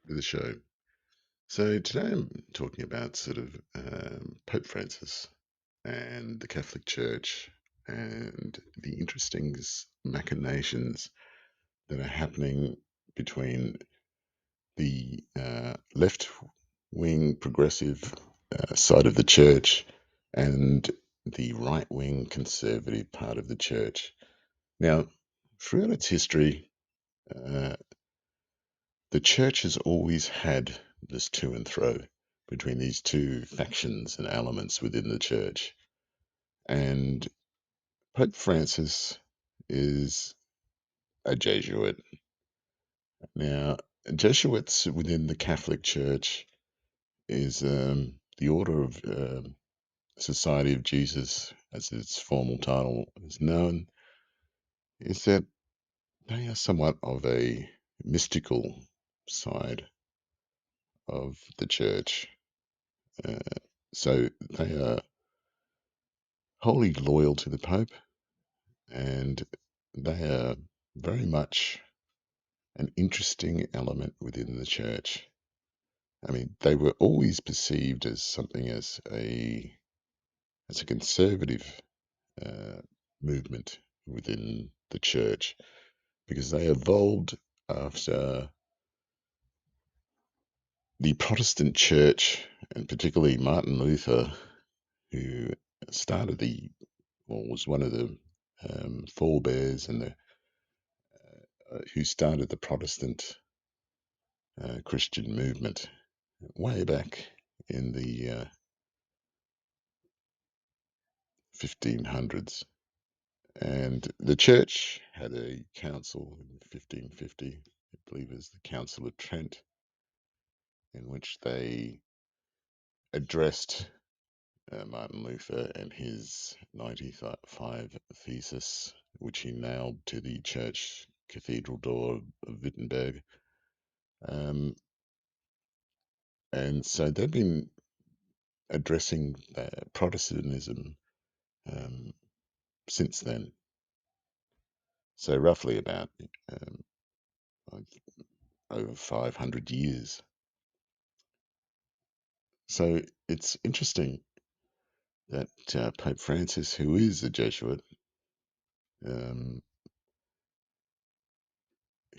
to the show. So today I'm talking about Pope Francis and the Catholic Church and the interesting machinations that are happening between the left wing progressive side of the church and the right wing conservative part of the church. Now, throughout its history, uh, the church has always had this to and fro between these two factions and elements within the church. And Pope Francis is a Jesuit. Now, Jesuits within the Catholic Church is the Order of Society of Jesus, as its formal title is known, is that they are somewhat of a mystical side of the church. Uh, so they are wholly loyal to the Pope, and they are very much an interesting element within the church. I mean, they were always perceived as something as a conservative uh, movement within the church because they evolved after the Protestant church, and particularly Martin Luther, who started the or was one of the forebears and who started the Protestant Christian movement way back in the 1500s. And the church had a council in 1550, I believe it was the Council of Trent, in which they addressed Martin Luther and his 95 thesis, which he nailed to the church cathedral door of Wittenberg. Um, and so they've been addressing Protestantism um, since then. So roughly about um, like over 500 years. So it's interesting that Pope Francis, who is a Jesuit, um,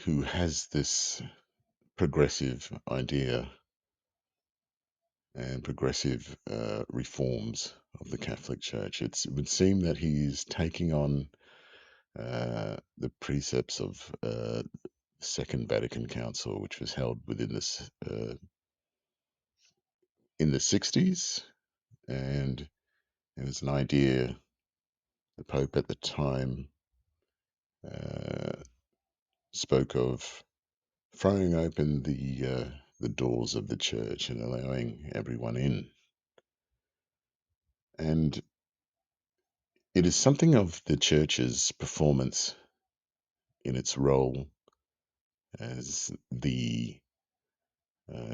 who has this progressive idea and progressive reforms of the Catholic Church, it would seem that he's taking on the precepts of Second Vatican Council, which was held within this in the 60s, and it was an idea the Pope at the time uh, spoke of throwing open the doors of the church and allowing everyone in. And it is something of the church's performance in its role as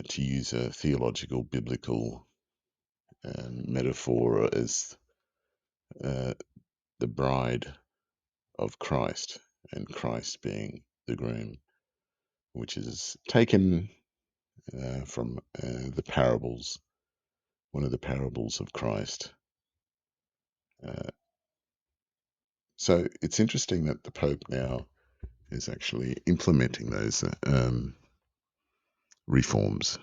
to use a theological, biblical metaphor, as uh, the bride of Christ, and Christ being the groom, which is taken from the parables, one of the parables of Christ. Uh, so it's interesting that the Pope now is actually implementing those reforms.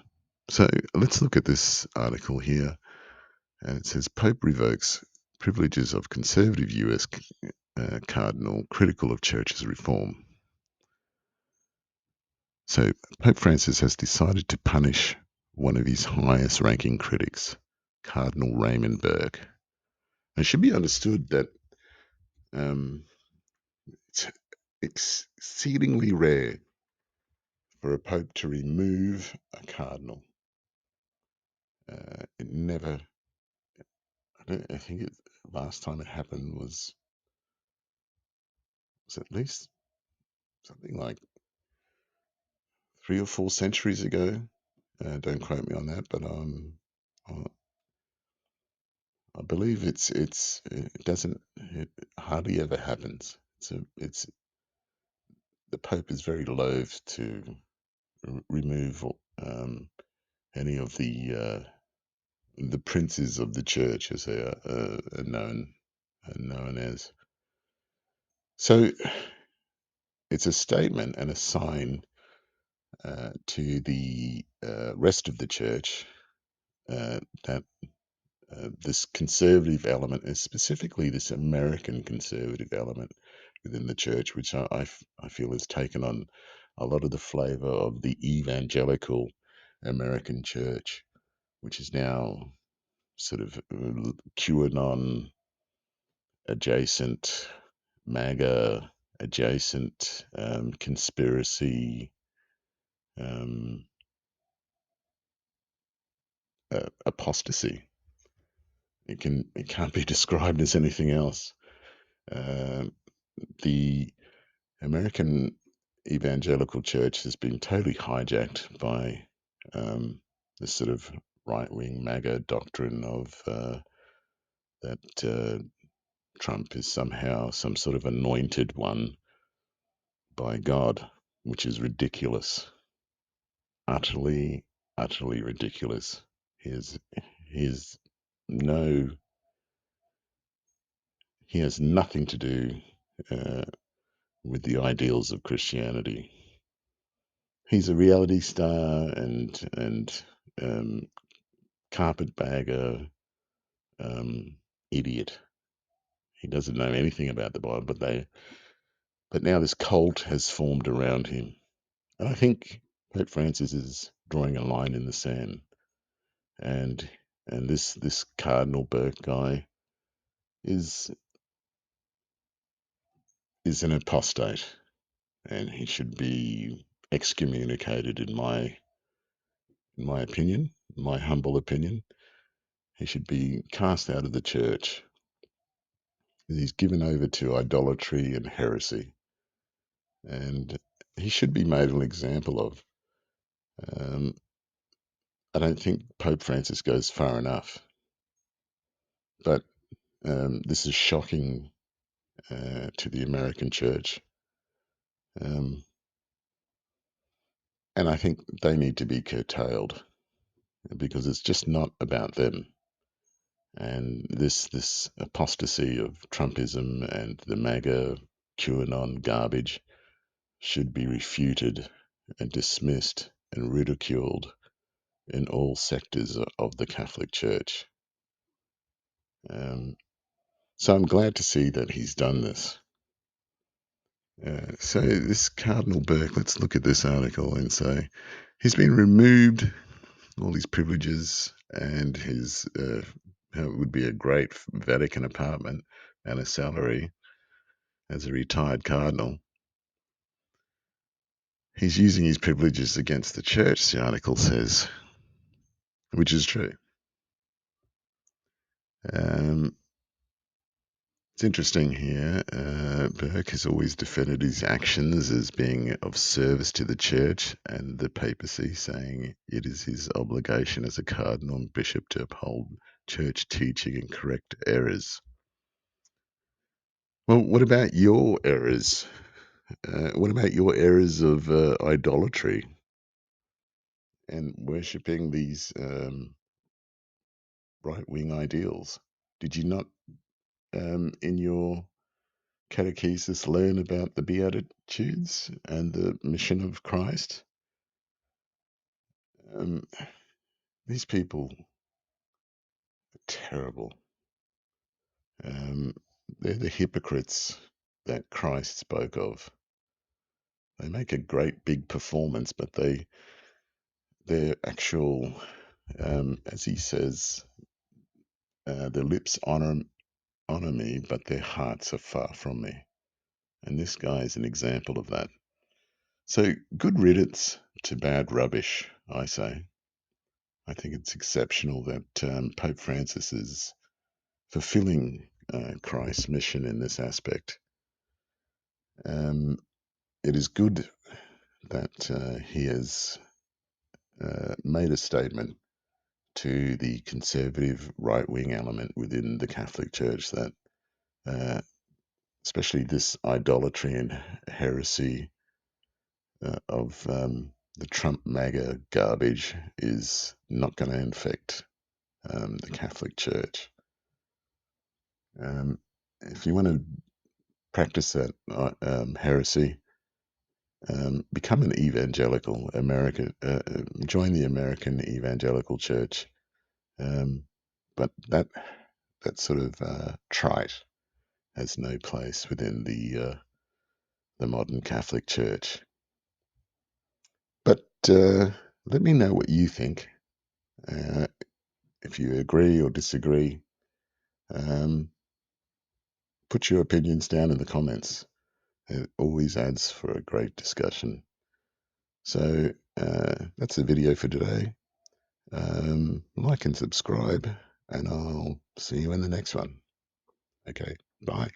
So let's look at this article here. And it says Pope revokes privileges of conservative US cardinal critical of church's reform. So Pope Francis has decided to punish one of his highest ranking critics, Cardinal Raymond Burke. It should be understood that um, it's exceedingly rare for a pope to remove a cardinal. It never, I think last time it happened was at least something like 3 or 4 centuries ago. Don't quote me on that, but I I believe it doesn't, it hardly ever happens. It's the Pope is very loath to remove um, any of the princes of the church, as they are known as. So it's a statement and a sign to the rest of the church that this conservative element, and specifically this American conservative element within the church, which I feel has taken on a lot of the flavor of the evangelical American church, which is now sort of QAnon adjacent, MAGA adjacent, conspiracy, um, apostasy. It can't be described as anything else. Uh, the American Evangelical Church has been totally hijacked by this sort of right wing MAGA doctrine of that Trump is somehow some sort of anointed one by God, which is ridiculous, utterly, utterly ridiculous. He has, he has no, he has nothing to do uh, with the ideals of Christianity. He's a reality star and um, carpetbagger, idiot. He doesn't know anything about the Bible, but now this cult has formed around him, and I think Pope Francis is drawing a line in the sand, and this Cardinal Burke guy is is an apostate, and he should be excommunicated in my opinion, my humble opinion. He should be cast out of the church. He's given over to idolatry and heresy, and he should be made an example of. Um, I don't think Pope Francis goes far enough, but this is shocking to the American church, um, and I think they need to be curtailed because it's just not about them. And this apostasy of Trumpism and the MAGA QAnon garbage should be refuted and dismissed and ridiculed in all sectors of the Catholic Church. Um, so I'm glad to see that he's done this. So this Cardinal Burke, let's look at this article and say he's been removed all his privileges and his how it would be a great Vatican apartment and a salary as a retired cardinal. He's using his privileges against the church, the article says, which is true. Um, it's interesting here. Burke has always defended his actions as being of service to the church and the papacy, saying it is his obligation as a cardinal and bishop to uphold church teaching and correct errors. Well, what about your errors? What about your errors of idolatry and worshipping these right wing ideals? Did you not, in your catechesis, learn about the Beatitudes and the mission of Christ? Um, these people are terrible. Um, they're the hypocrites that Christ spoke of. They make a great big performance, but their actual, as he says, their lips honor me, but their hearts are far from me. And this guy is an example of that. So good riddance to bad rubbish, I say. I think it's exceptional that Pope Francis is fulfilling Christ's mission in this aspect. It is good that he has made a statement to the conservative right wing element within the Catholic Church that, especially this idolatry and heresy of the Trump MAGA garbage is not going to infect the Catholic Church. If you want to practice that heresy, become an evangelical American. Join the American Evangelical Church. But that sort of trite has no place within the modern Catholic Church. But let me know what you think. If you agree or disagree, um, put your opinions down in the comments. It always adds for a great discussion. So that's the video for today. Like and subscribe, and I'll see you in the next one. Okay, bye.